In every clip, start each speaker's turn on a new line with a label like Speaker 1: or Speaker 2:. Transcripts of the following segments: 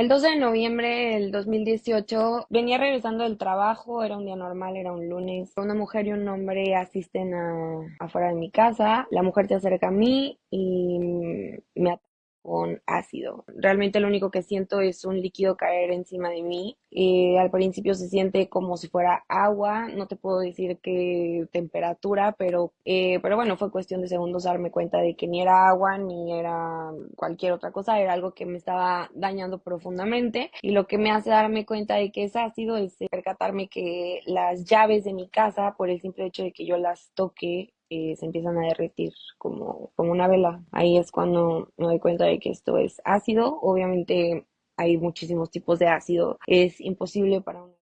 Speaker 1: El 12 de noviembre del 2018 venía regresando del trabajo, era un día normal, era un lunes. Una mujer y un hombre asisten afuera de mi casa. La mujer se acerca a mí y me ataca con ácido. Realmente lo único que siento es un líquido caer encima de mí. Al principio se siente como si fuera agua, no te puedo decir qué temperatura, pero bueno, fue cuestión de segundos darme cuenta de que ni era agua ni era cualquier otra cosa, era algo que me estaba dañando profundamente y lo que me hace darme cuenta de que es ácido es percatarme que las llaves de mi casa, por el simple hecho de que yo las toque, se empiezan a derretir como una vela. Ahí es cuando me doy cuenta de que esto es ácido. Obviamente hay muchísimos tipos de ácido. Es imposible para uno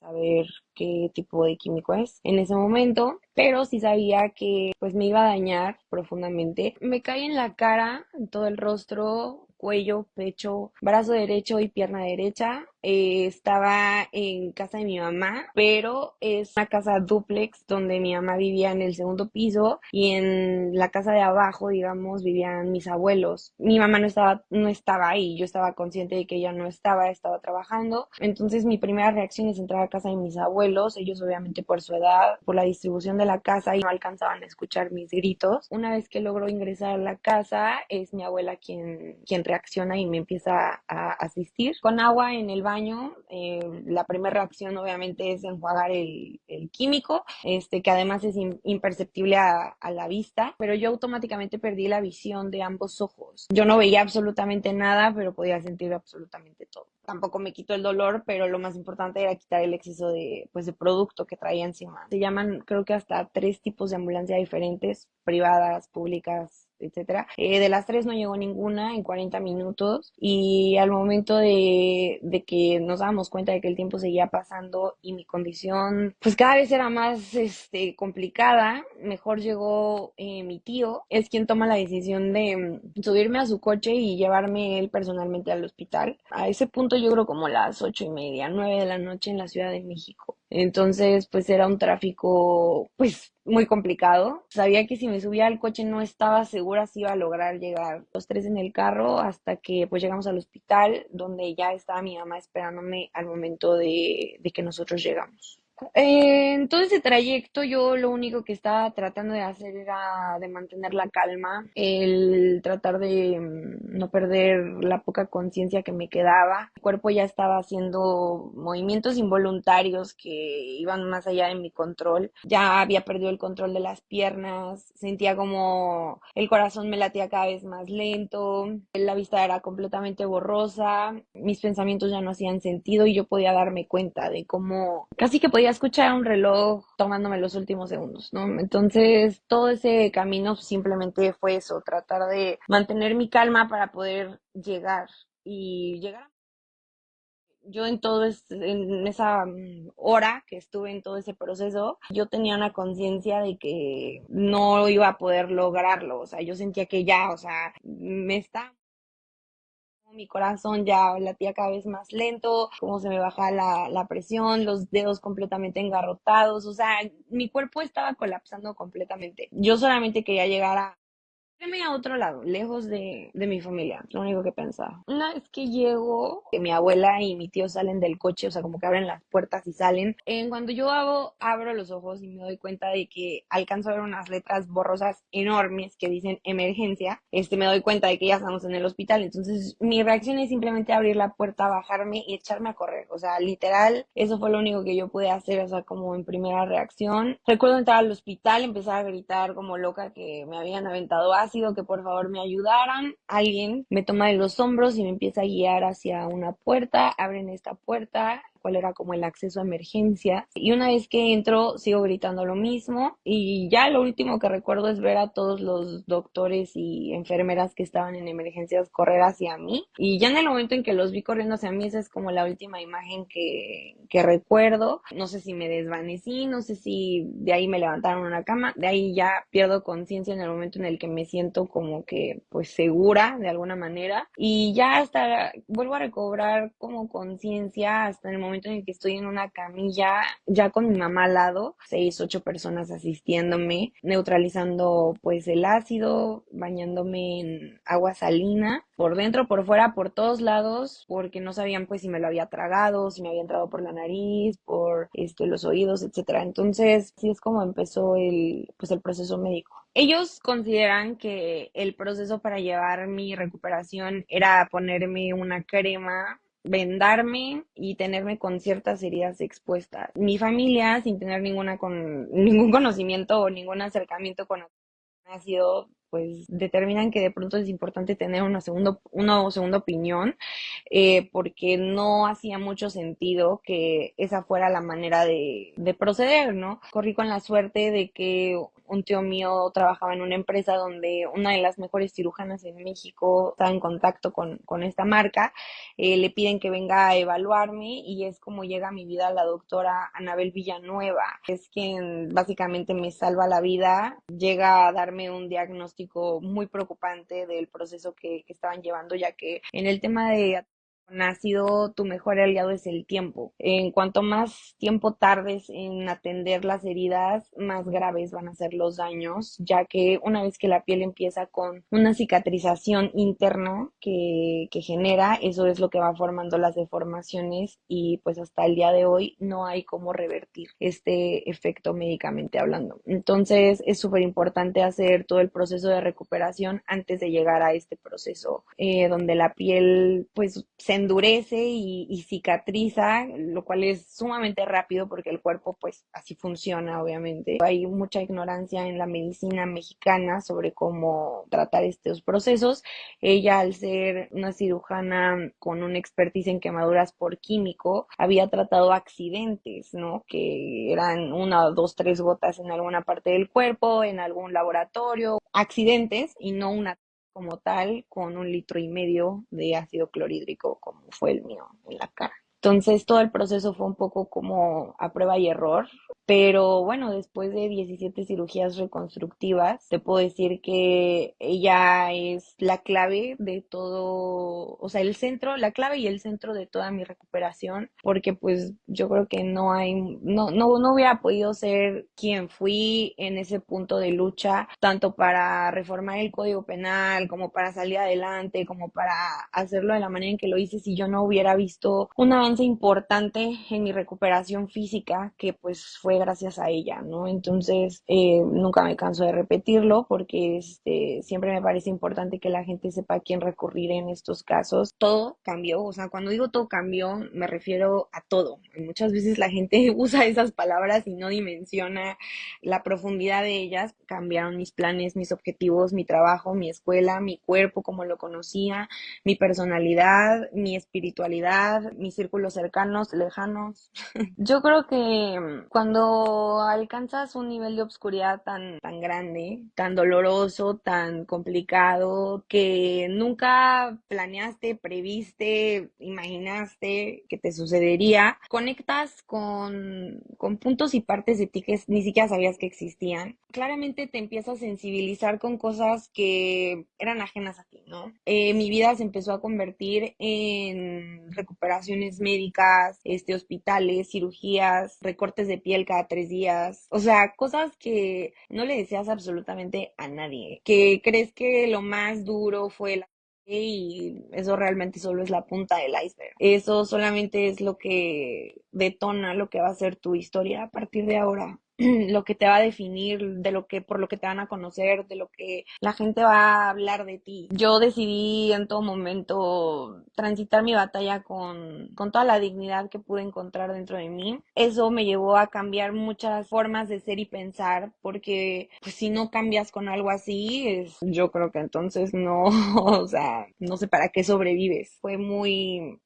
Speaker 1: saber qué tipo de químico es en ese momento, pero sí sabía que pues me iba a dañar profundamente. Me cae en la cara, en todo el rostro, cuello, pecho, brazo derecho y pierna derecha. Estaba en casa de mi mamá, pero es una casa dúplex donde mi mamá vivía en el segundo piso y en la casa de abajo, digamos, vivían mis abuelos. Mi mamá no estaba ahí, yo estaba consciente de que ella no estaba trabajando. Entonces mi primera reacción es entrar a casa de mis abuelos, ellos obviamente por su edad, por la distribución de la casa y no alcanzaban a escuchar mis gritos. Una vez que logro ingresar a la casa, es mi abuela quien reacciona y me empieza a asistir. Con agua en el baño, la primera reacción obviamente es enjuagar el químico, que además es imperceptible a la vista, pero yo automáticamente perdí la visión de ambos ojos. Yo no veía absolutamente nada, pero podía sentir absolutamente todo. Tampoco me quitó el dolor, pero lo más importante era quitar el exceso de producto que traía encima. Se llaman, creo que hasta tres tipos de ambulancia diferentes, privadas, públicas, etcétera. De las tres no llegó ninguna en 40 minutos y al momento de que nos dábamos cuenta de que el tiempo seguía pasando y mi condición pues cada vez era más complicada, mejor llegó mi tío, es quien toma la decisión de subirme a su coche y llevarme él personalmente al hospital. A ese punto yo creo como las 8:30, 9 de la noche en la Ciudad de México. Entonces, pues era un tráfico, pues muy complicado. Sabía que si me subía al coche no estaba segura si iba a lograr llegar los tres en el carro hasta que pues llegamos al hospital donde ya estaba mi mamá esperándome al momento de que nosotros llegamos. En todo ese trayecto yo lo único que estaba tratando de hacer era de mantener la calma, el tratar de no perder la poca conciencia que me quedaba. El cuerpo ya estaba haciendo movimientos involuntarios que iban más allá de mi control. Ya había perdido el control de las piernas, sentía como el corazón me latía cada vez más lento, la vista era completamente borrosa, mis pensamientos ya no hacían sentido y yo podía darme cuenta de cómo casi que podía escuchar un reloj tomándome los últimos segundos, ¿no? Entonces, todo ese camino simplemente fue eso, tratar de mantener mi calma para poder llegar y llegar a yo en esa hora que estuve en todo ese proceso, yo tenía una conciencia de que no iba a poder lograrlo, o sea, yo sentía que ya, o sea, me está mi corazón ya latía cada vez más lento, como se me bajaba la presión, los dedos completamente engarrotados, o sea, mi cuerpo estaba colapsando completamente. Yo solamente quería llegar a irme a otro lado, lejos de mi familia, lo único que pensaba. Una vez que llego, que mi abuela y mi tío salen del coche, o sea, como que abren las puertas y salen. Cuando yo abro los ojos y me doy cuenta de que alcanzo a ver unas letras borrosas enormes que dicen emergencia, me doy cuenta de que ya estamos en el hospital. Entonces, mi reacción es simplemente abrir la puerta, bajarme y echarme a correr. O sea, literal, eso fue lo único que yo pude hacer, o sea, como en primera reacción. Recuerdo entrar al hospital, empezar a gritar como loca que me habían aventado ácido, que por favor me ayudaran. Alguien me toma de los hombros y me empieza a guiar hacia una puerta. Abren esta puerta, cuál era como el acceso a emergencia. Y una vez que entro, sigo gritando lo mismo. Y ya lo último que recuerdo es ver a todos los doctores y enfermeras que estaban en emergencias correr hacia mí. Y ya en el momento en que los vi corriendo hacia mí, esa es como la última imagen que recuerdo. No sé si me desvanecí, no sé si de ahí me levantaron una cama. De ahí ya pierdo conciencia en el momento en el que me siento como que pues segura de alguna manera. Y ya hasta vuelvo a recobrar como conciencia hasta el momento momento en el que estoy en una camilla, ya con mi mamá al lado, 6, 8 personas asistiéndome, neutralizando pues el ácido, bañándome en agua salina, por dentro, por fuera, por todos lados, porque no sabían pues si me lo había tragado, si me había entrado por la nariz, por los oídos, etcétera. Entonces, sí es como empezó el proceso médico. Ellos consideran que el proceso para llevar mi recuperación era ponerme una crema, vendarme y tenerme con ciertas heridas expuestas. Mi familia, sin tener ningún conocimiento o ningún acercamiento con ácido, pues determinan que de pronto es importante tener una segunda opinión, porque no hacía mucho sentido que esa fuera la manera de proceder, ¿no? Corrí con la suerte de que un tío mío trabajaba en una empresa donde una de las mejores cirujanas en México estaba en contacto con esta marca, le piden que venga a evaluarme y es como llega a mi vida la doctora Anabel Villanueva, es quien básicamente me salva la vida, llega a darme un diagnóstico muy preocupante del proceso que estaban llevando, ya que en el tema de ácido, tu mejor aliado es el tiempo. En cuanto más tiempo tardes en atender las heridas, más graves van a ser los daños, ya que una vez que la piel empieza con una cicatrización interna que genera, eso es lo que va formando las deformaciones y pues hasta el día de hoy no hay cómo revertir este efecto médicamente hablando. Entonces es súper importante hacer todo el proceso de recuperación antes de llegar a este proceso, donde la piel pues se endurece y cicatriza, lo cual es sumamente rápido porque el cuerpo pues así funciona, obviamente. Hay mucha ignorancia en la medicina mexicana sobre cómo tratar estos procesos. Ella, al ser una cirujana con una expertise en quemaduras por químico, había tratado accidentes, ¿no? Que eran 1, 2, 3 gotas en alguna parte del cuerpo, en algún laboratorio, accidentes y no una como tal con 1,5 litros de ácido clorhídrico como fue el mío en la cara. Entonces todo el proceso fue un poco como a prueba y error, pero bueno, después de 17 cirugías reconstructivas, te puedo decir que ella es la clave de todo, o sea, la clave y el centro de toda mi recuperación, porque pues yo creo que no hubiera podido ser quien fui en ese punto de lucha, tanto para reformar el Código Penal, como para salir adelante, como para hacerlo de la manera en que lo hice, si yo no hubiera visto un avance importante en mi recuperación física, que pues fue gracias a ella, ¿no? Entonces, nunca me canso de repetirlo porque siempre me parece importante que la gente sepa a quién recurrir en estos casos. Todo cambió, o sea, cuando digo todo cambió, me refiero a todo. Muchas veces la gente usa esas palabras y no dimensiona la profundidad de ellas. Cambiaron mis planes, mis objetivos, mi trabajo, mi escuela, mi cuerpo como lo conocía, mi personalidad, mi espiritualidad, mis círculos cercanos, lejanos. Yo creo que cuando alcanzas un nivel de obscuridad tan grande, tan doloroso, tan complicado, que nunca planeaste, previste, imaginaste que te sucedería, conectas con puntos y partes de ti que ni siquiera sabías que existían. Claramente te empiezas a sensibilizar con cosas que eran ajenas a ti, ¿no? Mi vida se empezó a convertir en recuperaciones médicas, hospitales, cirugías, recortes de piel cada 3 días, o sea, cosas que no le deseas absolutamente a nadie, que crees que lo más duro fue y eso realmente solo es la punta del iceberg. Eso solamente es lo que detona lo que va a ser tu historia a partir de ahora. Lo que te va a definir, por lo que te van a conocer, de lo que la gente va a hablar de ti. Yo decidí en todo momento transitar mi batalla con toda la dignidad que pude encontrar dentro de mí. Eso me llevó a cambiar muchas formas de ser y pensar, porque pues si no cambias con algo así, yo creo que entonces no, o sea, no sé para qué sobrevives. Fue muy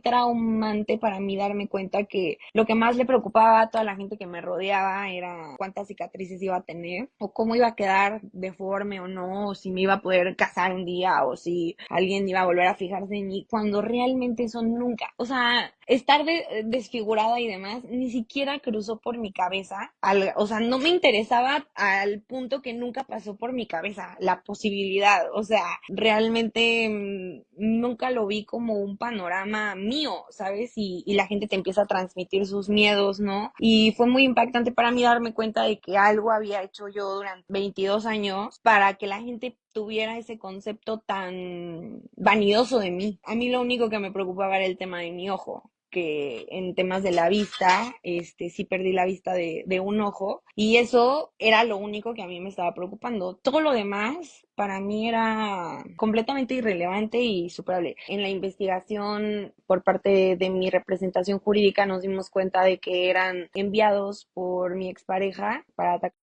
Speaker 1: traumante para mí darme cuenta que lo que más le preocupaba a toda la gente que me rodeaba era cuántas cicatrices iba a tener o cómo iba a quedar deforme o no, o si me iba a poder casar un día o si alguien iba a volver a fijarse en mí, cuando realmente eso nunca, o sea, estar desfigurada y demás, ni siquiera cruzó por mi cabeza, o sea, no me interesaba al punto que nunca pasó por mi cabeza la posibilidad, o sea, realmente nunca lo vi como un panorama mío, ¿sabes? Y la gente te empieza a transmitir sus miedos, ¿no? Y fue muy impactante para mí darme cuenta de que algo había hecho yo durante 22 años para que la gente tuviera ese concepto tan vanidoso de mí. A mí lo único que me preocupaba era el tema de mi ojo, que en temas de la vista, sí perdí la vista de un ojo y eso era lo único que a mí me estaba preocupando. Todo lo demás para mí era completamente irrelevante y superable. En la investigación por parte de mi representación jurídica nos dimos cuenta de que eran enviados por mi expareja para atacar.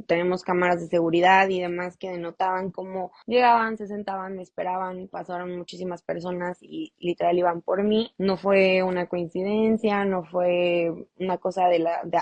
Speaker 1: Tenemos cámaras de seguridad y demás que denotaban cómo llegaban, se sentaban, me esperaban, pasaron muchísimas personas y literal iban por mí. No fue una coincidencia, no fue una cosa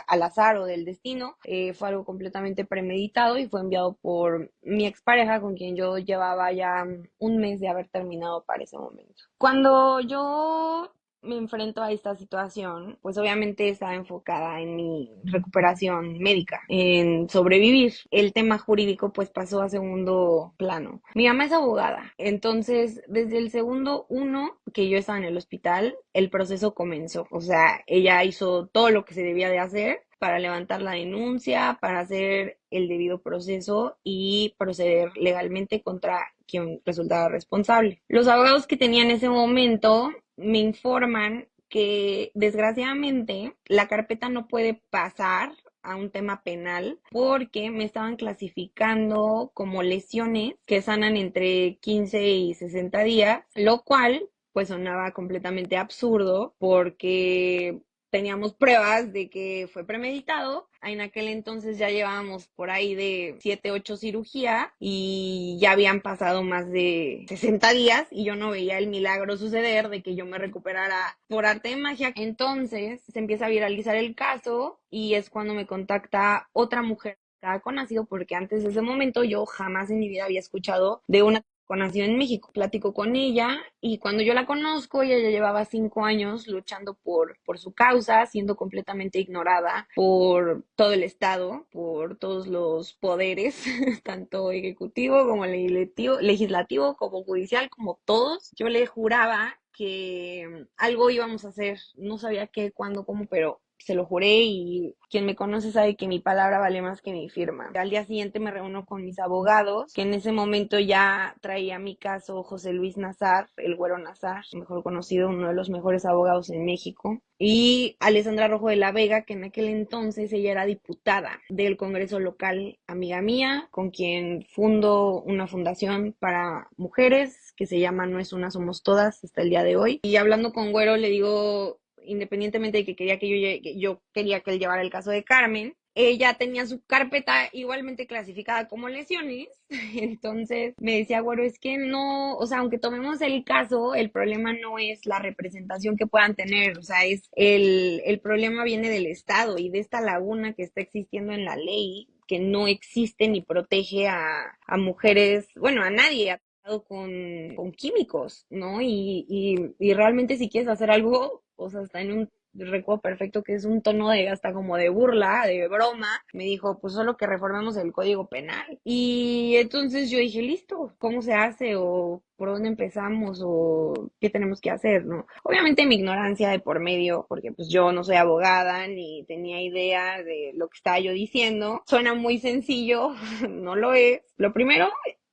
Speaker 1: al azar o del destino, fue algo completamente premeditado y fue enviado por mi expareja con quien yo llevaba ya un mes de haber terminado para ese momento. Cuando yo me enfrento a esta situación, pues obviamente estaba enfocada en mi recuperación médica, en sobrevivir. El tema jurídico pues pasó a segundo plano. Mi mamá es abogada, entonces desde el segundo uno que yo estaba en el hospital, el proceso comenzó. O sea, ella hizo todo lo que se debía de hacer para levantar la denuncia, para hacer el debido proceso y proceder legalmente contra quien resultaba responsable. Los abogados que tenía en ese momento me informan que desgraciadamente la carpeta no puede pasar a un tema penal porque me estaban clasificando como lesiones que sanan entre 15 y 60 días, lo cual pues sonaba completamente absurdo porque teníamos pruebas de que fue premeditado. En aquel entonces ya llevábamos por ahí de 7, 8 cirugías y ya habían pasado más de 60 días y yo no veía el milagro suceder de que yo me recuperara por arte de magia. Entonces se empieza a viralizar el caso y es cuando me contacta otra mujer que ha conocido porque antes de ese momento yo jamás en mi vida había escuchado de una nació en México. Platico con ella y cuando yo la conozco, ella ya llevaba 5 años luchando por su causa, siendo completamente ignorada por todo el Estado, por todos los poderes, tanto ejecutivo como legislativo como judicial, como todos. Yo le juraba que algo íbamos a hacer, no sabía qué, cuándo, cómo, pero se lo juré y quien me conoce sabe que mi palabra vale más que mi firma. Al día siguiente me reúno con mis abogados, que en ese momento ya traía mi caso José Luis Nazar, el Güero Nazar, mejor conocido, uno de los mejores abogados en México, y Alessandra Rojo de la Vega, que en aquel entonces ella era diputada del Congreso local, amiga mía, con quien fundo una fundación para mujeres que se llama No es una, somos todas, hasta el día de hoy. Y hablando con Güero le digo, independientemente de que quería que yo quería que él llevara el caso de Carmen, ella tenía su carpeta igualmente clasificada como lesiones, entonces me decía, bueno, es que no, o sea, aunque tomemos el caso, el problema no es la representación que puedan tener, o sea, es el problema viene del Estado y de esta laguna que está existiendo en la ley, que no existe ni protege a mujeres, bueno, a nadie, con químicos, ¿no? Y realmente si quieres hacer algo, o sea, está en un recuerdo perfecto que es un tono de hasta como de burla, de broma, me dijo, pues solo que reformemos el código penal. Y entonces yo dije, listo, ¿cómo se hace? O por dónde empezamos o qué tenemos que hacer, ¿no? Obviamente mi ignorancia de por medio, porque pues yo no soy abogada ni tenía idea de lo que estaba yo diciendo. Suena muy sencillo, no lo es. Lo primero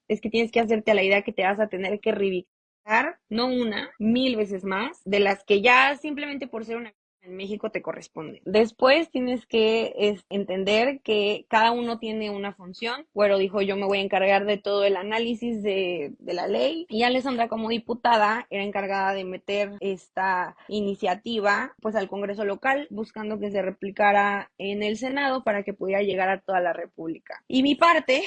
Speaker 1: es que tienes que hacerte a la idea que te vas a tener que reivindicar, no una, 1000 veces más, de las que ya simplemente por ser una en México te corresponde. Después tienes que entender que cada uno tiene una función. Güero dijo, yo me voy a encargar de todo el análisis de la ley. Y Alessandra, como diputada, era encargada de meter esta iniciativa pues al Congreso local, buscando que se replicara en el Senado para que pudiera llegar a toda la República. Y mi parte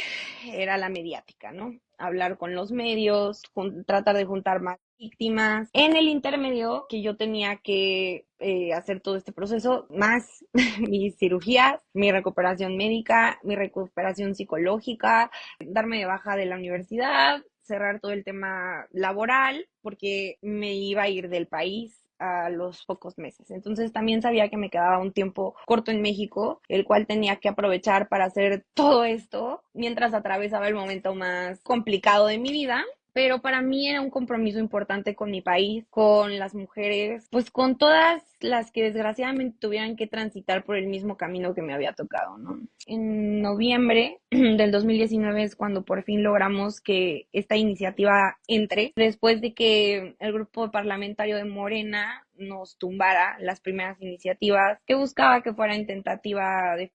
Speaker 1: era la mediática, ¿no? Hablar con los medios, tratar de juntar más víctimas. En el intermedio que yo tenía que hacer todo este proceso, más mis cirugías, mi recuperación médica, mi recuperación psicológica, darme de baja de la universidad, cerrar todo el tema laboral, porque me iba a ir del país a los pocos meses. Entonces también sabía que me quedaba un tiempo corto en México, el cual tenía que aprovechar para hacer todo esto mientras atravesaba el momento más complicado de mi vida. Pero para mí era un compromiso importante con mi país, con las mujeres, pues con todas las que desgraciadamente tuvieran que transitar por el mismo camino que me había tocado, ¿no? En noviembre del 2019 es cuando por fin logramos que esta iniciativa entre, después de que el grupo parlamentario de Morena nos tumbara las primeras iniciativas que buscaba que fuera en tentativa de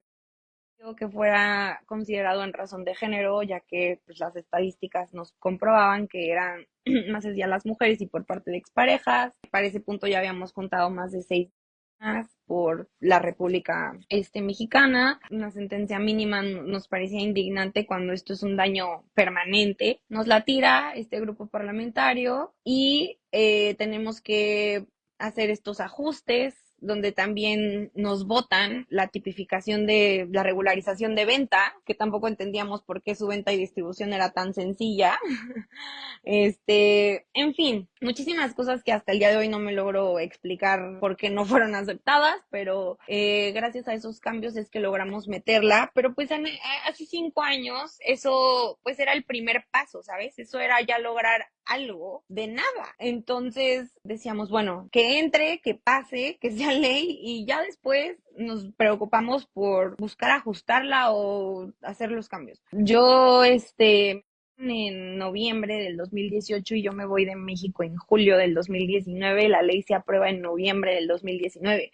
Speaker 1: que fuera considerado en razón de género, ya que pues, las estadísticas nos comprobaban que eran más hacia las mujeres y por parte de exparejas. Para ese punto ya habíamos contado más de 6 por la República Mexicana. Una sentencia mínima nos parecía indignante cuando esto es un daño permanente. Nos la tira este grupo parlamentario y tenemos que hacer estos ajustes donde también nos votan la tipificación de la regularización de venta, que tampoco entendíamos por qué su venta y distribución era tan sencilla. En fin, muchísimas cosas que hasta el día de hoy no me logro explicar por qué no fueron aceptadas, pero gracias a esos cambios es que logramos meterla, pero pues hace 5 años eso pues era el primer paso, ¿sabes? Eso era ya lograr algo de nada. Entonces decíamos, bueno, que entre, que pase, que sea ley y ya después nos preocupamos por buscar ajustarla o hacer los cambios. Yo, en noviembre del 2018 y yo me voy de México en julio del 2019. La ley se aprueba en noviembre del 2019,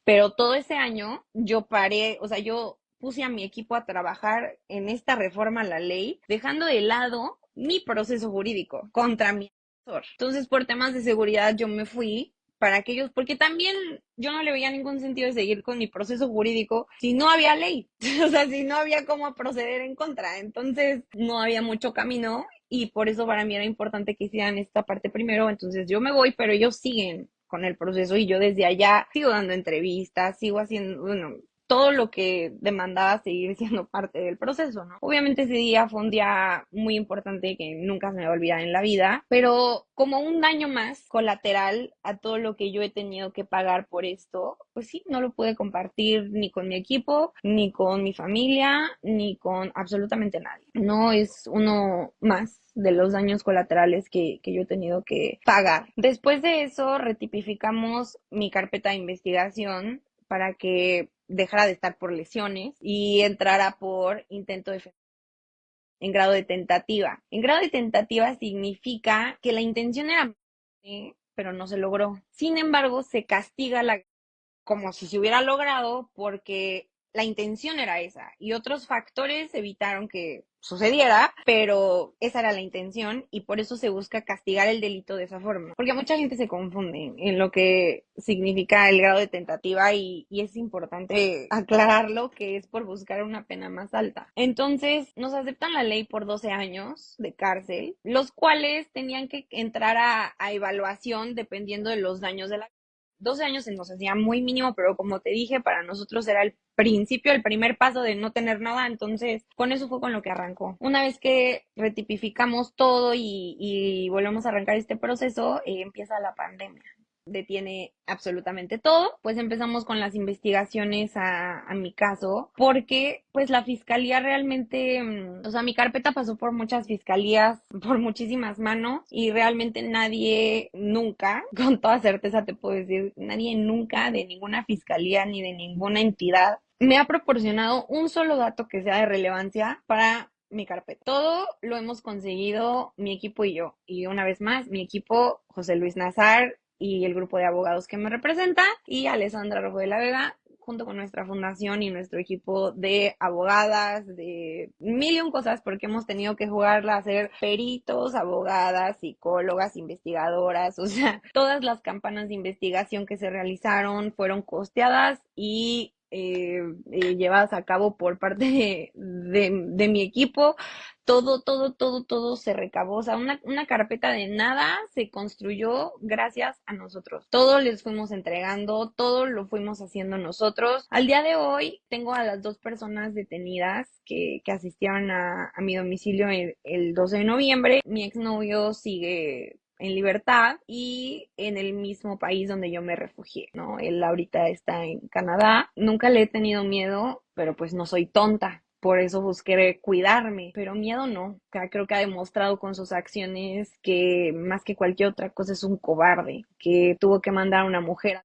Speaker 1: pero todo ese año yo paré, o sea, yo puse a mi equipo a trabajar en esta reforma a la ley, dejando de lado mi proceso jurídico contra mi asesor. Entonces, por temas de seguridad, yo me fui para aquellos, porque también yo no le veía ningún sentido de seguir con mi proceso jurídico si no había ley, o sea, si no había cómo proceder en contra. Entonces, no había mucho camino y por eso para mí era importante que hicieran esta parte primero. Entonces, yo me voy, pero ellos siguen con el proceso y yo desde allá sigo dando entrevistas, sigo haciendo, bueno, todo lo que demandaba seguir siendo parte del proceso, ¿no? Obviamente ese día fue un día muy importante que nunca se me va a olvidar en la vida, pero como un daño más colateral a todo lo que yo he tenido que pagar por esto, pues sí, no lo pude compartir ni con mi equipo, ni con mi familia, ni con absolutamente nadie. No es uno más de los daños colaterales que yo he tenido que pagar. Después de eso, retipificamos mi carpeta de investigación para que dejara de estar por lesiones y entrara por intento de en grado de tentativa. En grado de tentativa significa que la intención era, pero no se logró. Sin embargo, se castiga como si se hubiera logrado porque la intención era esa y otros factores evitaron que sucediera, pero esa era la intención y por eso se busca castigar el delito de esa forma. Porque mucha gente se confunde en lo que significa el grado de tentativa y es importante aclararlo que es por buscar una pena más alta. Entonces nos aceptan la ley por 12 años de cárcel, los cuales tenían que entrar a evaluación dependiendo de los daños de la 12 años se nos hacía muy mínimo, pero como te dije, para nosotros era el principio, el primer paso de no tener nada, entonces con eso fue con lo que arrancó. Una vez que retipificamos todo y volvemos a arrancar este proceso, empieza la pandemia. Detiene absolutamente todo, pues empezamos con las investigaciones a mi caso, porque pues la fiscalía realmente, o sea, mi carpeta pasó por muchas fiscalías, por muchísimas manos y realmente nadie nunca, con toda certeza te puedo decir, nadie nunca de ninguna fiscalía ni de ninguna entidad me ha proporcionado un solo dato que sea de relevancia para mi carpeta. Todo lo hemos conseguido mi equipo y yo. Y una vez más, mi equipo, José Luis Nazar y el grupo de abogados que me representa y Alessandra Rojo de la Vega, junto con nuestra fundación y nuestro equipo de abogadas, de mil y un cosas, porque hemos tenido que jugarla a ser peritos, abogadas, psicólogas, investigadoras, o sea, todas las campanas de investigación que se realizaron fueron costeadas y llevadas a cabo por parte de mi equipo. Todo se recabó. O sea, una carpeta de nada se construyó gracias a nosotros. Todo les fuimos entregando, todo lo fuimos haciendo nosotros. Al día de hoy tengo a las 2 personas detenidas que asistieron a mi domicilio el 12 de noviembre. Mi exnovio sigue en libertad y en el mismo país donde yo me refugié, ¿no? Él ahorita está en Canadá. Nunca le he tenido miedo, pero pues no soy tonta. Por eso busqué cuidarme, pero miedo no. O sea, creo que ha demostrado con sus acciones que más que cualquier otra cosa es un cobarde, que tuvo que mandar a una mujer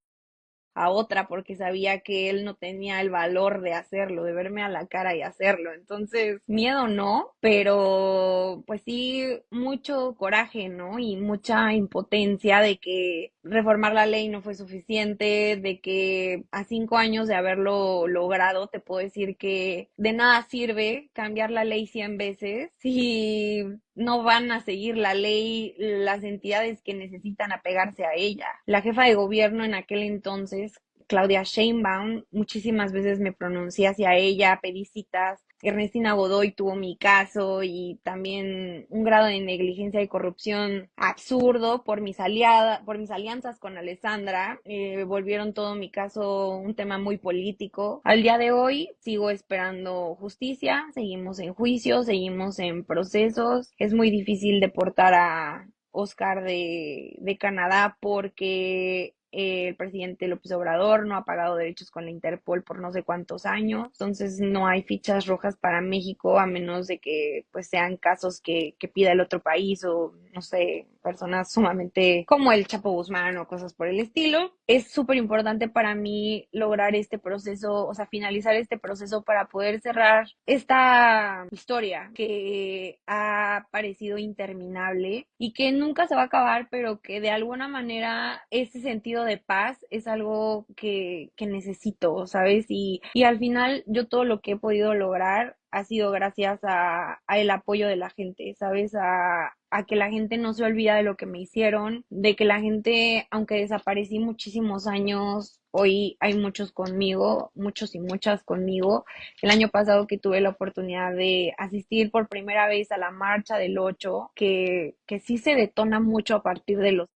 Speaker 1: a otra porque sabía que él no tenía el valor de hacerlo, de verme a la cara y hacerlo. Entonces, miedo no, pero pues sí, mucho coraje, ¿no? Y mucha impotencia de que reformar la ley no fue suficiente, de que a 5 años de haberlo logrado, te puedo decir que de nada sirve cambiar la ley 100 veces si no van a seguir la ley las entidades que necesitan apegarse a ella. La jefa de gobierno en aquel entonces, Claudia Sheinbaum, muchísimas veces me pronuncié hacia ella, pedí citas. Ernestina Godoy tuvo mi caso y también un grado de negligencia y corrupción absurdo por mis alianzas con Alessandra, volvieron todo mi caso un tema muy político. Al día de hoy sigo esperando justicia, seguimos en juicio, seguimos en procesos. Es muy difícil deportar a Oscar de Canadá porque el presidente López Obrador no ha pagado derechos con la Interpol por no sé cuántos años, entonces no hay fichas rojas para México a menos de que pues sean casos que pida el otro país o no sé, personas sumamente como el Chapo Guzmán o cosas por el estilo. Es súper importante para mí lograr este proceso, o sea, finalizar este proceso para poder cerrar esta historia que ha parecido interminable y que nunca se va a acabar, pero que de alguna manera ese sentido de paz es algo que necesito, ¿sabes? Y al final yo todo lo que he podido lograr ha sido gracias a el apoyo de la gente, ¿sabes? A que la gente no se olvida de lo que me hicieron, de que la gente, aunque desaparecí muchísimos años, hoy hay muchos conmigo, muchos y muchas conmigo. El año pasado que tuve la oportunidad de asistir por primera vez a la marcha del 8, que sí se detona mucho a partir de los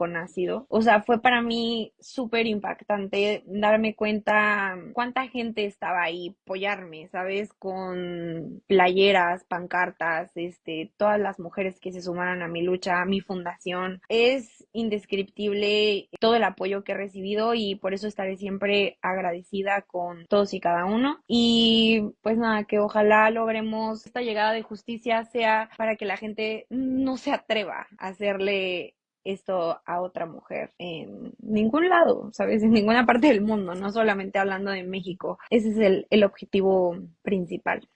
Speaker 1: con ácido. O sea, fue para mí súper impactante darme cuenta cuánta gente estaba ahí, apoyarme, ¿sabes? Con playeras, pancartas, todas las mujeres que se sumaron a mi lucha, a mi fundación. Es indescriptible todo el apoyo que he recibido y por eso estaré siempre agradecida con todos y cada uno. Y pues nada, que ojalá logremos esta llegada de justicia sea para que la gente no se atreva a hacerle esto a otra mujer en ningún lado, ¿sabes? En ninguna parte del mundo, no solamente hablando de México. Ese es el objetivo principal.